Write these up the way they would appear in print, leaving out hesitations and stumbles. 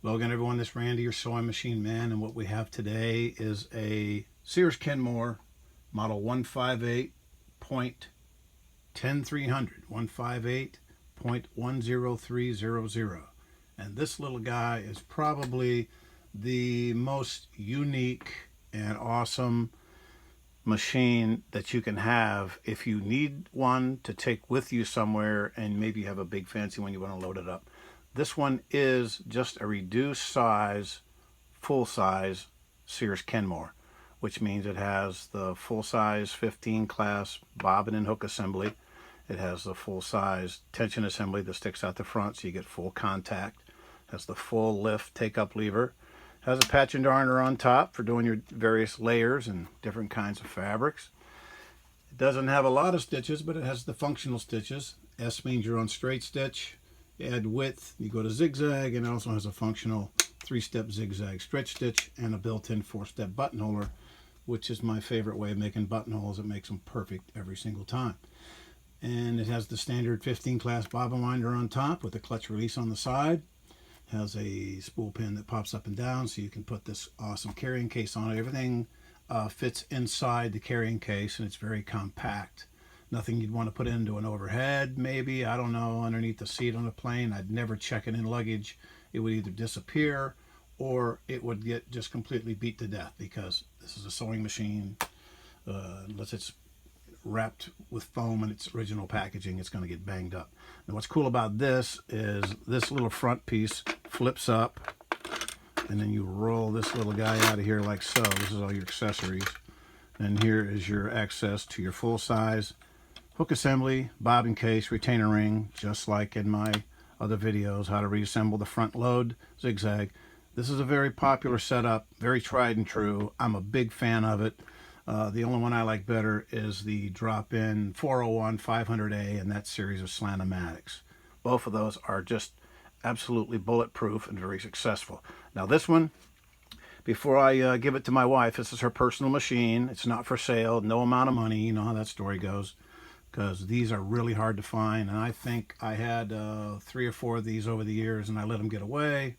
Well, again, everyone, this is Randy, your sewing machine man, and what we have today is a Sears Kenmore model 158.10300, 158.10300. And this little guy is probably the most unique and awesome machine that you can have if you need one to take with you somewhere, and maybe you have a big fancy one you want to load it up. This one is just a reduced size, full size Sears Kenmore, which means it has the full size 15 class bobbin and hook assembly. It has the full size tension assembly that sticks out the front so you get full contact. It has the full lift take up lever. It has a patch and darner on top for doing your various layers and different kinds of fabrics. It doesn't have a lot of stitches, but it has the functional stitches. S means you're on straight stitch. Add width, you go to zigzag, and it also has a functional 3-step zigzag stretch stitch and a built-in 4-step buttonholer, which is my favorite way of making buttonholes. It makes them perfect every single time. And it has the standard 15 class bobbin winder on top with a clutch release on the side. It has a spool pin that pops up and down so you can put this awesome carrying case on it. Everything fits inside the carrying case, and it's very compact. Nothing you'd want to put into an overhead, maybe, I don't know, underneath the seat on a plane. I'd never check it in luggage. It would either disappear or it would get just completely beat to death, because this is a sewing machine. Unless it's wrapped with foam in its original packaging, it's going to get banged up. And what's cool about this is this little front piece flips up, and then you roll this little guy out of here like so. This is all your accessories. And here is your access to your full size hook assembly, bobbin case, retainer ring, just like in my other videos, how to reassemble the front load zigzag. This is a very popular setup, very tried and true. I'm a big fan of it. The only one I like better is the drop-in 401 500A and that series of Slantomatics. Both of those are just absolutely bulletproof and very successful. Now this one, before I give it to my wife, this is her personal machine. It's not for sale, no amount of money. You know how that story goes, because these are really hard to find. And I think I had 3 or 4 of these over the years, and I let them get away.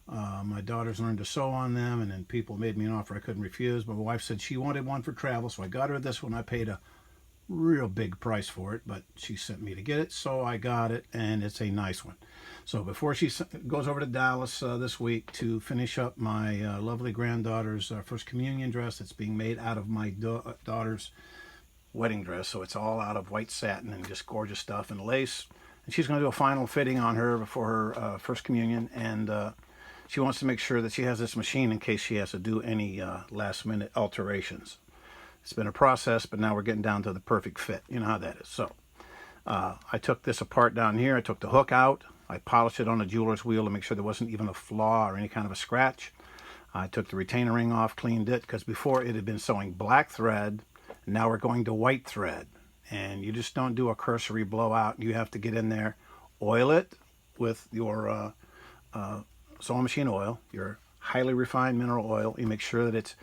My daughters learned to sew on them, and then people made me an offer I couldn't refuse. But my wife said she wanted one for travel, so I got her this one. I paid a real big price for it, but she sent me to get it, so I got it, and it's a nice one. So before she goes over to Dallas this week to finish up my lovely granddaughter's first communion dress that's being made out of my daughter's wedding dress, so it's all out of white satin and just gorgeous stuff and lace, and she's going to do a final fitting on her before her first communion, and she wants to make sure that she has this machine in case she has to do any last minute alterations. It's been a process, but now we're getting down to the perfect fit. You know how that is. So I took this apart down here. I took the hook out. I polished it on a jeweler's wheel to make sure there wasn't even a flaw or any kind of a scratch. I took the retainer ring off, cleaned it, because before it had been sewing black thread. Now we're going to white thread, and you just don't do a cursory blowout. You have to get in there, oil it with your sewing machine oil, your highly refined mineral oil. You make sure that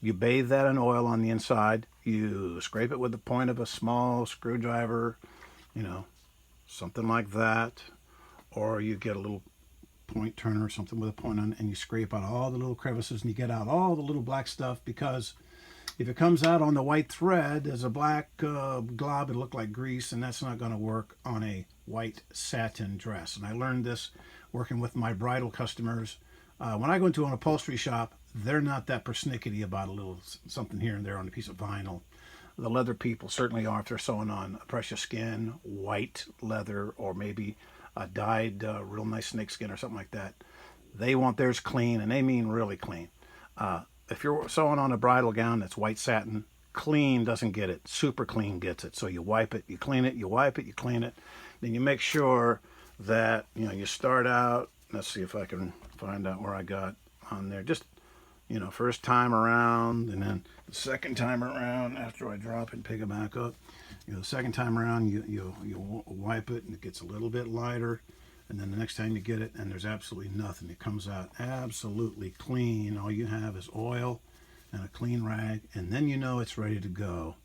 you bathe that in oil on the inside. You scrape it with the point of a small screwdriver, you know, something like that, or you get a little point turner or something with a point on it, and you scrape out all the little crevices and you get out all the little black stuff, because if it comes out on the white thread as a black glob, it'll look like grease, and that's not going to work on a white satin dress. And I learned this working with my bridal customers. When I go into an upholstery shop, they're not that persnickety about a little something here and there on a piece of vinyl. The leather people certainly are if they're sewing on a precious skin, white leather, or maybe a dyed real nice snakeskin or something like that. They want theirs clean, and they mean really clean. If you're sewing on a bridal gown that's white satin, clean doesn't get it. Super clean gets it. So you wipe it, you clean it, you wipe it, you clean it. Then you make sure that, you know, you start out, let's see if I can find out where I got on there. Just, you know, first time around, and then the second time around after I drop it and pick it back up. You know, the second time around, you wipe it, and it gets a little bit lighter. And then the next time you get it, and there's absolutely nothing. It comes out absolutely clean. All you have is oil and a clean rag, and then you know it's ready to go.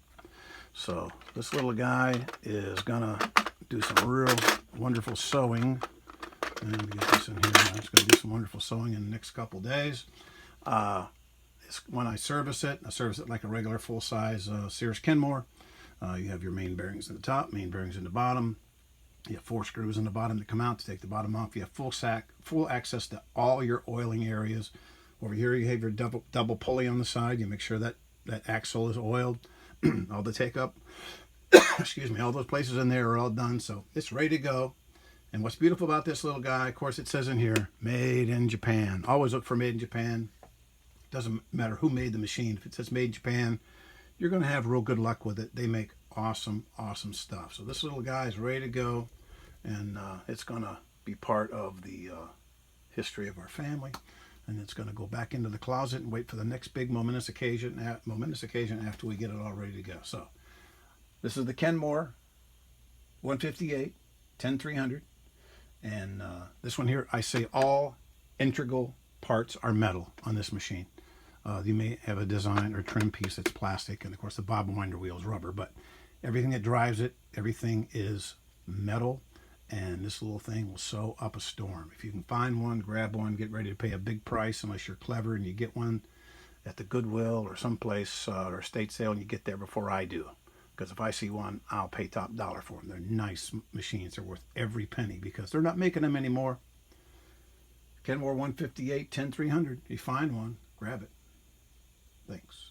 So this little guy is gonna do some real wonderful sewing And we get this in here. I'm just going to do some wonderful sewing in the next couple days. When I service it like a regular full-size Sears Kenmore. You have your main bearings in the top, main bearings in the bottom. You have 4 screws in the bottom that come out to take the bottom off. You have full access to all your oiling areas. Over here you have your double pulley on the side. You make sure that axle is oiled. All the take-up, excuse me, all those places in there are all done. So it's ready to go. And what's beautiful about this little guy, of course, it says in here, made in Japan. Always look for made in Japan. Doesn't matter who made the machine. If it says made in Japan, you're going to have real good luck with it. They make awesome, awesome stuff. So this little guy is ready to go, and it's going to be part of the history of our family. And it's going to go back into the closet and wait for the next big momentous occasion after we get it all ready to go. So this is the Kenmore 158 10300. And this one here, I say all integral parts are metal on this machine. You may have a design or trim piece that's plastic, and of course the bob and winder wheel is rubber, but everything that drives it, everything is metal, and this little thing will sew up a storm. If you can find one, grab one, get ready to pay a big price unless you're clever and you get one at the Goodwill or someplace or estate sale, and you get there before I do. Because if I see one, I'll pay top dollar for them. They're nice machines. They're worth every penny because they're not making them anymore. Kenmore 158 10300. If you find one, grab it. Thanks.